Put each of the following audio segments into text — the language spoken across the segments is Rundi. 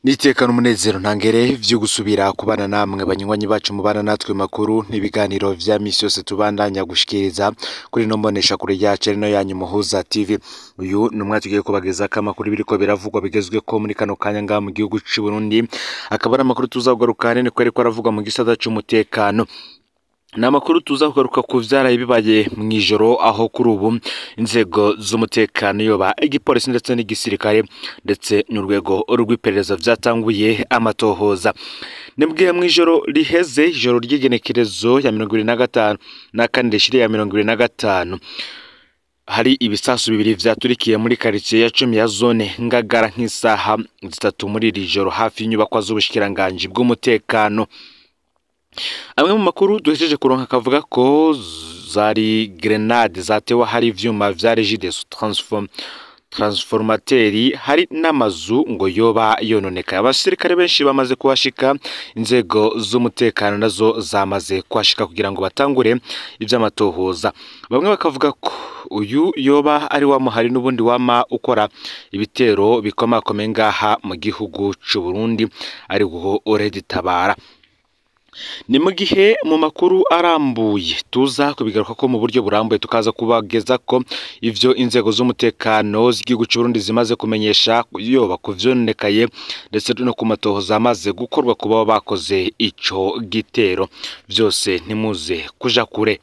Nitekana umunezero ntangere vyo gusubira kubana namwe banywanyi bacu mubana natwe makuru n'ibiganiro vya misi yose tubandanya gushikiriza kuri no mbonesha kuri yacu rino yanyu Muhuza TV. Uyu numwe tugiye kubageza kamakuru biriko biravugwa bigezweko muri kano kanya nga mu gihugu c'u Burundi, akaba ari amakuru tuzagarukane ni kweri ko aravugwa mu gisata c'umutekano. Na makuru tuza kugaruka ku vyaraye bibaye mwijoro aho kuri ubu inzego z'umutekano yoba igipolisi ndetse n'igisirikare ndetse n'urwego rw'iperereza vyatanguye amatohoza. Nibwiye mwijoro riheze ijoro ry'igenekerezo ya 2025 na kane shiri ya 2025 hari ibisasu bibiri vyaturikiye muri quartier ya 10 ya zone Ngagara nk'isaha zitatu muri iri joro hafi y'inyubako z'ubushikiranganje bw'umutekano. Amwe mu makuru duhejeje kuronka kavuga ko zari grenade zatewe hari ivyuma vya Regideso transformateri hari n'amazu ngo yoba yononeka. Abasirikare benshi bamaze kuhashika, inzego z'umutekano nazo zamaze kuhashika kugira ngo batangure ivy'amatohoza. Bamwe bakavuga ko uyu yoba ari wa muhari n'ubundi wama ukora ibitero bikomakomeye ngaha mu gihugu c'u Burundi ari guho Tabara. Ni mu gihe mu makuru arambuye tuza kubigaruka ko mu buryo burambuye tukaza kubageza ko ivyo inzego z'umutekano z'igihugu c'u Burundi zimaze kumenyesha yoba kuvyonekaye ndetse no ku matohoza amaze gukorwa kuba bakoze ico gitero, vyose ntimuze kuja kure.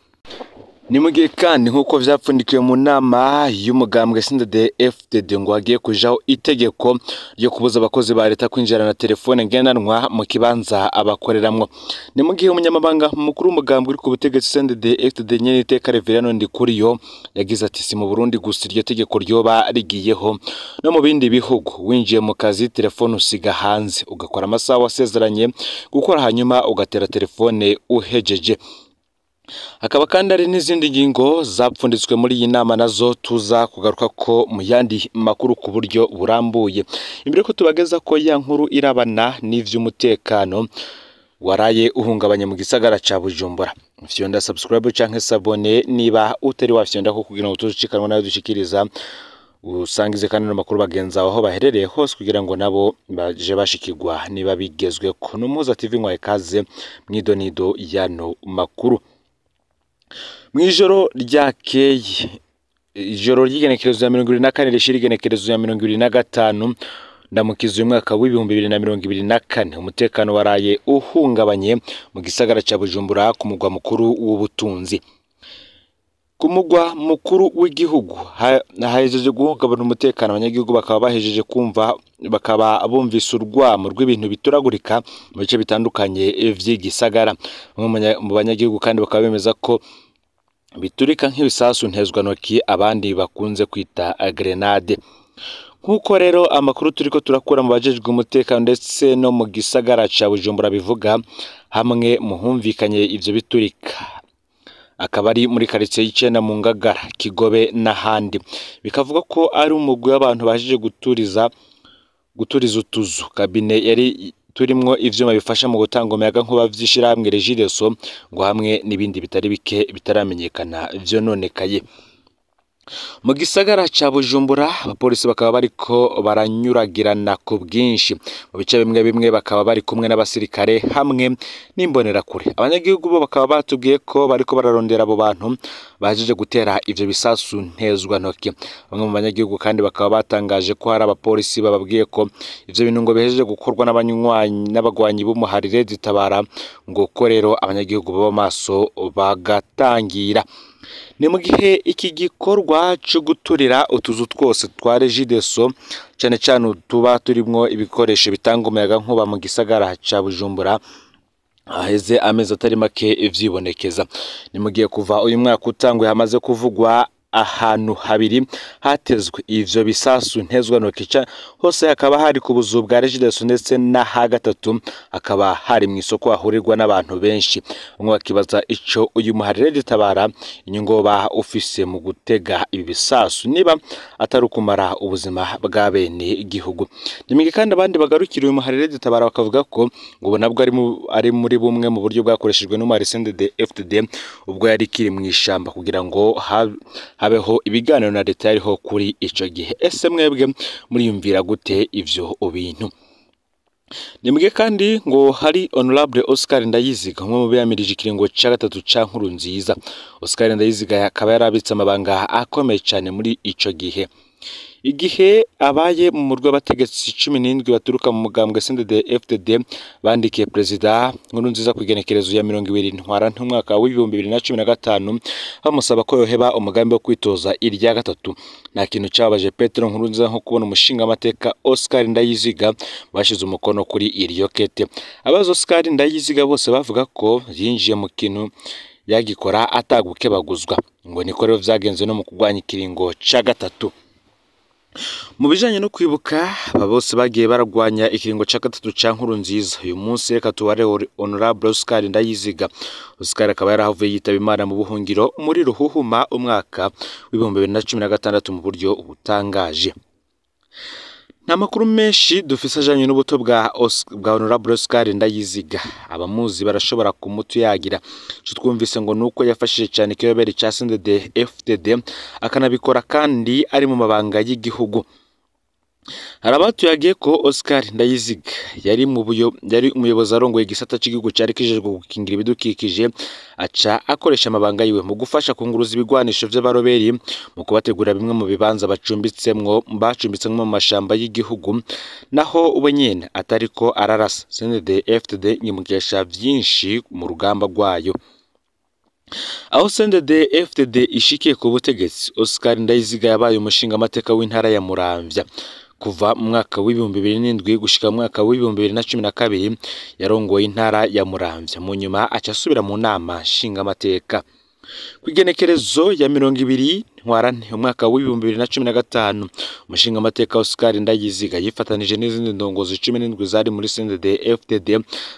Ni mu gihe kandi nkuko vyapfundikiye mu nama y'umugambwe CNDD-FDD ngo hagiye kujaho itegeko ryo kubuza abakozi ba leta kwinjira na telefone ngendanwa mu kibanza abakoreramwo. Ni mu gihe umunyamabanga mukuru w'umugambwe uri ku butegetsi CNDD-FDD nyene iteka Reverano Ndikuriyo yagize ati si mu Burundi gusa iryo tegeko ryoba rigiyeho no mu bindi bihugu, winjiye mu kazi telefone usiga hanze ugakora amasaha wasezeranye gukora hanyuma ugatera telefone uhejeje. Hakaba kandi ari n'izindi ngingo zapfunditswe muri iyi nama nazo tuza kugaruka ko mu yandi makuru ku buryo burambuye. Imbere ko tubageza ko ya nkuru irabana n'ivy'umutekano waraye uhungabanye mu gisagara ca Bujumbura. Fyonda subscribe canke sabone niba utari wafyonda ko kugira ngo tuzicikanwa nayo dushikiriza, usangize kandi no makuru bagenza aho baherereye hose kugira ngo nabo baje bashikirwa niba bigezwe ko. Numuza TV nkwaye kaze mwidonido yano makuru. Mwijoro ryakeye ijoro ry'igenekerezo ya 2024 rishira igenekerezo ya 2025 ndamukiza umwaka w'2024 umutekano waraye uhungabanye mu gisagara ca Bujumbura ku mugwa mukuru w'ubutunzi. Ku mugwa mukuru w'igihugu hahejeje guhungabana umutekano, abanyagihugu bakaba bahejeje kumva bakaba bumvise urwamo rw'ibintu bituragurika mu bice bitandukanye vy'igisagara. Mu banyagihugu kandi bakaba bemeza ko biturika nk'ibisasu ntezwantoki abandi bakunze kwita grenade. Nkuko rero amakuru turiko turakura mu bajejwe umutekano ndetse no mu gisagara ca Bujumbura bivuga, hamwe muhumvikanye ivyo biturika akaba ari muri quartier y'Icenda mu Ngagara, Kigobe n'ahandi. Bikavuga ko ari umugwi w'abantu bajeje guturiza utuzu. Kabine yari turimwo ivyuma bifasha mu gutanga umuyaga nkuba vy'ishirahamwe Regideso ngo hamwe n'ibindi bitari bike bitaramenyekana vyononekaye. Mu gisagara ca Bujumbura abapolisi bakaba bariko baranyuragirana ku bwinshi, mu bice bimwe bimwe bakaba bari kumwe n'abasirikare hamwe n'imbonerakure. Abanyagihugu bo bakaba batubwiye ko bariko bararondera abo bantu bajeje gutera ivyo bisasu ntezwantoki. Bamwe mu banyagihugu kandi bakaba batangaje ko hari abapolisi bababwiye ko ivyo bintu ngo bihejeje gukorwa n'abagwanyi b'umuharire Tabara, ngo ko rero abanyagihugu baba maso bagatangira. Ni mu gihe iki gikorwa cyo guturira utuzu twose twa Regideso cyane cyane tuba turimwo ibikoresho bitanga umuyaga nkuba mu gisagara ca Bujumbura aheze amezi atari make ivyibonekeza. Ni mu gihe kuva uyu mwaka utanguye hamaze kuvugwa ahantu habiri hatezwe ivyo bisasu ntezwantoki, hose hakaba hari ku buzu bwa Regideso ndetse na ha gatatu akaba hari mu isoko hahurirwa n'abantu benshi. Bamwe bakibaza ico uyu muharire Tabara inyungu ba ufise mu gutega ibi bisasu niba atari kumara ubuzima bwa bene igihugu. Nimige kandi abandi bagarukira uyu muharire Tabara bakavuga ko ngo nabwo ari muri bumwe mu buryo bwakoreshejwe n'umwari CNDD-FDD ubwo yari kiri mu ishamba kugira ngo habeho ibiganiro na leta yariho kuri ico gihe. Ese mwebwe muriyumvira gute ivyo bintu? Nimbwe kandi ngo hari Honorable Oscar Ndayiziga umwe mu biyamirije ikiringo ca gatatu ca Nkurunziza. Oscar Ndayiziga akaba yarabitse amabanga akomeye cyane muri ico gihe. Igihe abaye mu murwi w'abategetsi 17 baturuka mu mugambwe CNDD-FDD bandikiye Perezida Nkurunziza ku igenekerezo ya 20 Ntwarante umwaka wa 2015 bamusaba ko yoheba umugambi wo kwitoza irya gatatu. Nta kintu cyabaje Petero Nkurunziza nko kubona umushinga amateka Oscar Ndayiziga bashize umukono kuri iryo kete. Abazo Oscar Ndayiziga bose bavuga ko yinjiye mu kintu yagikora atagukebaguzwa, ngo niko rero vyagenze no mu kugwanya ikiringo ca gatatu. Mu bijanye no kwibuka aba bose bagiye baragwanya ikiringo ca gatatu ca Nkurunziza, uyu munsi reka tubare Honorable Oscar Ndayiziga. Oscar akaba yarahavuye yitaba Imana mu buhungiro muri Ruhuhuma umwaka w'2016 mu buryo butangaje. Nta makuru menshi dufise ajanye n'ubuto bwa Honorable Oscar Ndayiziga. Abamuzi barashobora kumutuyagira. Cyo twumvise ngo nuko yafashije cyane kiyobera ca CNDD-FDD akanabikora kandi ari mu mabanga y'igihugu. Harabatuyagiye ko Oscar Ndayiziga yari umuyobozi arongoye igisata cy'igihugu cyari kijejwe gukingira ibidukikije, aca akoresha amabanga yiwe mu gufasha kunguruza ibigwanisho vy'abaroberi mu kubategura bimwe mu bibanza bacumbitsemwo mu mashamba y'igihugu, naho ube nyene atariko ararasa. CNDD-FDD nyimukesha vyinshi mu rugamba rwayo. Aho CNDD-FDD ishikiye ku butegetsi, Oscar Ndayiziga yabaye umushinga amateka w'intara ya Muramvya. Kuva mu mwaka w'2007 gushika mu mwaka w'2012 yarongoye intara ya Muramvya. Mu nyuma aca asubira mu nama nshinga amateka. Kwigenekerezo ya 20 Ntwarante umwaka w'2015 umushinga amateka Oscar Ndayiziga yifatanije n'izindi ndongozi 17 zari muri CNDD-FDD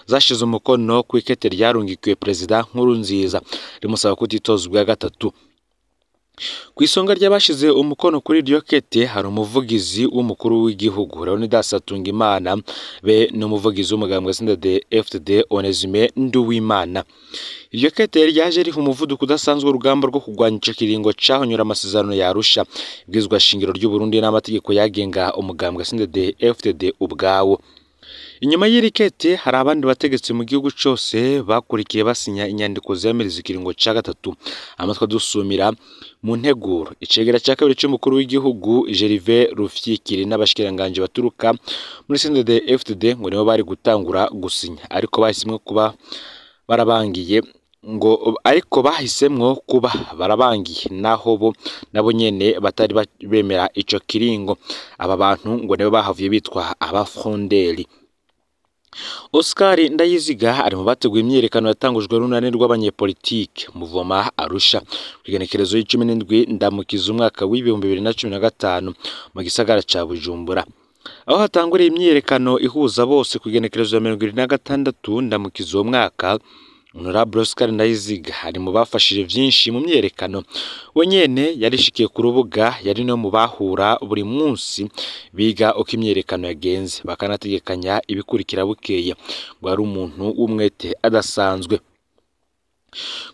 zashize umukono ku ikete ryarungikiwe Perezida Nkurunziza rimusaba kutitoza ubwa gatatu. Kwisonga ry'abashize umukono kuri iryo kete hari umuvugizi w'umukuru w'igihugu Leonidas Hatungimana be n'umuvugizi w'umugambwe CNDD-FDD Onesime Nduwimana. Iryo kete ryaje riha umuvuduko udasanzwe urugamba rwo kugwanya ico kiringo cahonyura amasezerano ya Arusha, ibwizwa shingiro ry'u Burundi n'amategeko yagenga umugambwe CNDD-FDD ubwawo. Inyuma y'irikete hari abandi bategetsi mu gihugu cyose bakurikiye basinya inyandiko zemeriza ikiringo ca gatatu. Amatwa dusumira mu nteguro icegera ca kabiri cy'umukuru w'igihugu Gervais Rufyikiri n'abashikiranganje baturuka muri CNDD-FDD ngo nibo bari gutangura gusinya, ariko bahisemwe kuba barabangiye naho nabo nyene batari bemera ico kiringo. Aba bantu ngo nibo bahavuye bitwa abafrondeli. Oscar Ndayiziga ari mu bateguye imyerekano yatangujwe n'urunani rw'abanyepolitike Muvoma Arusha kwigenekerezo y'17 Ndamukiza umwaka w'2015 mu gisagara ca Bujumbura. Aho hatanguriye imyerekano ihuza bose kwigenekerezo ya 2026 Ndamukiza uwo mwaka, Honorable Oscar Ndayiziga ari mu bafashije vyinshi mu myerekano. We nyene yarishikiye ku rubuga, yari no mu bahura buri munsi biga uko imyerekano yagenze bakanategekanya ibikurikira bukeye. Ngo ari umuntu w'umwete adasanzwe.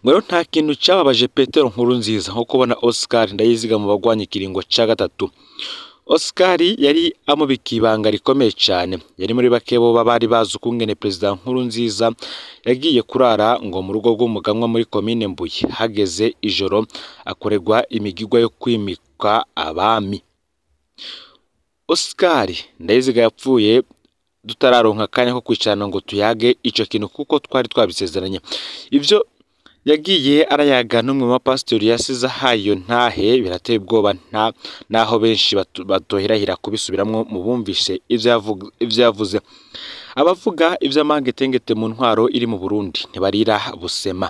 Ngo rero nta kintu cyababaje Petero Nkurunziza nko kubona Oscar Ndayiziga mu bagwanya ikiringo ca gatatu. Oscar yari amubikiye ibanga rikomeye cyane. Yari muri bake bo bari bazi ukungene Perezida Nkurunziza yagiye kurara ngo mu rugo rw'umuganwa muri komine Mbuye hageze ijoro akoregwa imigigwa yo kwimika abami. Oscar Ndayiziga yapfuye dutararonka kanya ko kwicarana ngo tuyage ico kintu kuko twari twabisezeranye. Ivyo yagiye arayaga n'umwe mu pastori yasize hayo ntahe birateye ubwoba naho benshi batohirahira kubisubiramwo mu bumvishe ivyo yavuze. Abavuga ivy'amangetengete mu ntwaro iri mu Burundi ntibarira busema.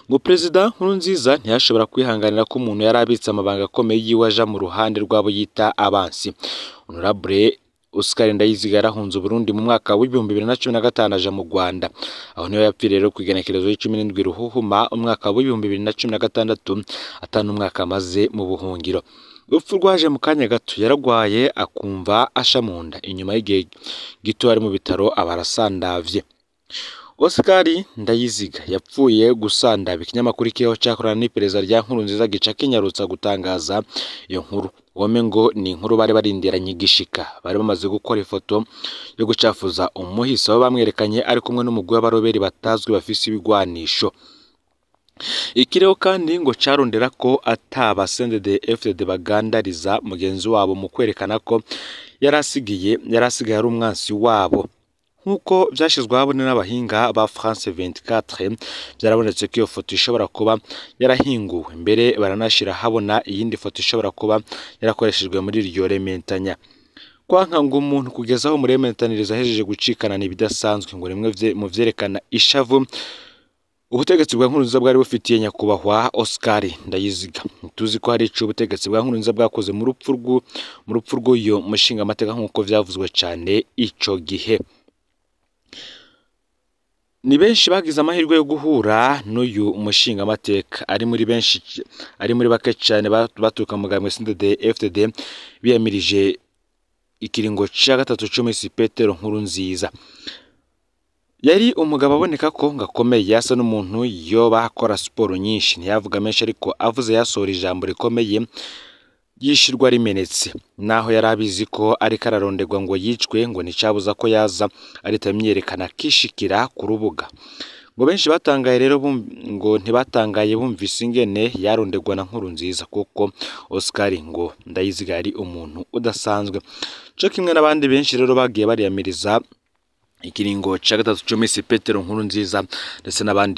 Ngo Perezida Nkurunziza ntiyashobora kwihanganira ko umuntu yarabitse amabanga akomeye yiwe aja mu ruhande rwabo yita abansi. Honorable Oscar Ndayiziga yarahunze Burundi mu mwaka w'2015 aja mu Rwanda. Aho niyo yapfiriye rero kwigenekerezo y'17 Ruhuhuma umwaka w'2016 atanu umwaka amaze mu buhungiro. Urupfu rwaje mu kanya gato, yaragwaye akumva ashamunda. Inyuma y'igihe gito ari mu bitaro abarasandavye. Oscar Ndayiziga yapfuye gusandaba. Ikinyamakuru kiho cyakorana n'iperereza rya Nkurunziza gica kinyarutsa gutangaza iyo nkuru. wome ngo ni inkuru bari barindiranye igishika, bari bamaze gukora ifoto yo gucafuza umuhisi aho bamwerekanye ari kumwe n'umugwi w'abaroberi batazwi bafise ibigwanisho. Ikirego kandi ngo carondera ko ataba CNDD-FDD bagandariza mugenzi wabo mu kwerekana ko yarasigaye ari umwansi wabo. Nkuko vyashizwe habone n'abahinga ba France 24, byarabonetse ko iyo foto ishobora kuba yarahinguwe, mbere baranashira habona iyindi foto ishobora kuba yarakoreshejwe muri iryo rementanya. Kwanka ngo umuntu kugeza aho murementaniriza hejeje gucikana nibidasanzwe ngo rimwe mu vyerekana ishavu ubutegetsi bwa Nkurunziza bwari bufitiye nyakubahwa Oscar Ndayiziga. Tuzi ko hari ico ubutegetsi bwa Nkurunziza bwakoze mu rupfu rw'uyo mushinga amateka nkuko vyavuzwe cyane ico gihe. Ni benshi bagize amahirwe yo guhura n'uyu mushinga amateka, ari muri bake cyane batuka mu gamwe CNDD-FDD biyamirije ikiringo ca gatatu c'umisi Petero Nkurunziza. Yari umugabo aboneka ko ngakomeye, yasa n'umuntu yoba akora siporo nyinshi, ntiyavuga menshi ariko avuze yasora ijambo rikomeye yishirwa rimenetse. Naho yarabizi ko ari kararondegwa ngo yicwe, ngo nicabuza ko yaza aritamyerekana kishikira ku rubuga. Ngo benshi batangaye rero ngo ntibatangaye bumvise ingene yarondegwa na Nkurunziza, kuko Oscar ngo Ndayiziga ari umuntu udasanzwe. Cyo kimwe n'abandi benshi rero bagiye bariyamiriza ikiringo ca gatatu c'umisi Petero Nkurunziza, ndetse n'abandi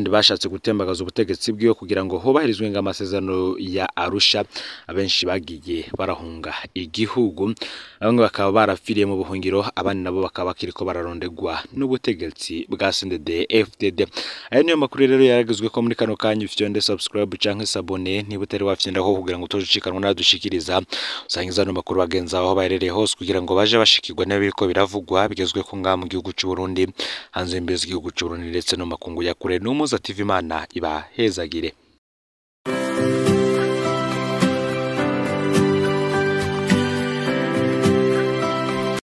bashatse gutembagaza ubutegetsi bwiwe kugira ngo hubahirizwe amasezerano ya Arusha. Abenshi bagiye barahunga igihugu, bamwe bakaba barafiriye mu buhungiro, abandi nabo bakaba kiriko bararondegwa n'ubutegetsi bwa CNDD-FDD. Ayo niyo makuru rero yaragizwe ko muri kano kanya. Ufite subscribe canke sabone niba utari wafyendaho kugira ngo utojikanwa nadushikiriza, usangiza no makuru bagenza aho baherereye hose kugira ngo baje bashikirwa n'abiriko biravugwa bigezwe ko nga mu gihugu cy'u Burundi, hanze imbere y'igihugu cy'u Burundi ndetse no makungu ya kure. N'umuza TV Imana ibahezagire.